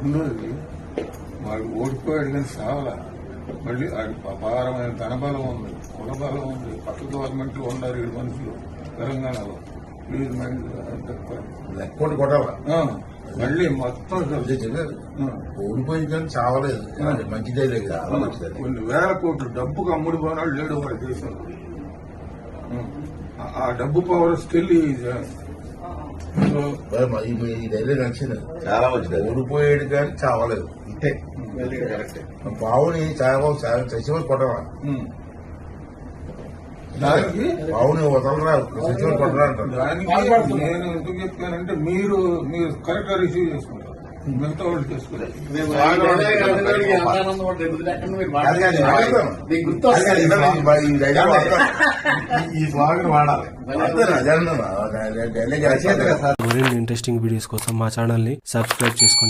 రెండోది వాడు ఓడిపోయాడు కానీ సావలా. మళ్ళీ వాడి అపారమైన ధనబలం ఉంది, కులబలం ఉంది. పక్క గవర్నమెంట్లు ఉన్నారు 7 మనుషులు తెలంగాణలో. ప్లీజ్ మైండ్ లెక్కోటి కొట్టాలా మళ్ళీ మొత్తం ఓడిపోయి కానీ చావలేదు. మంచిదే లేదు, చాలా మంచిది. కొన్ని వేల కోట్లు డబ్బుకు అమ్ముడు పోనాడు లేడు వాడి దేశంలో. ఆ డబ్బు పవర్ స్టిల్ ఈ ధైర్యం నచ్చింది, చాలా మంచిది. ఓడిపోయాడు కానీ చావలేదు, ఇంతే. పావుని చచ్చిపోయి కొట్టరా, దానికి పావుని వదలరా, చచ్చిపోయి కొట్టరా అంటారు. దానికి నేను ఎందుకు చెప్పానంటే మీరు కరెక్ట్ గా రిసీవ్ చేసుకుంటారు, మిగతా వాళ్ళు చేసుకుంటారు. ఈ స్వాగతం వాడాలి. మరిన్ని ఇంట్రెస్టింగ్ వీడియోస్ కోసం మా ఛానల్ ని సబ్స్క్రైబ్ చేసుకోండి.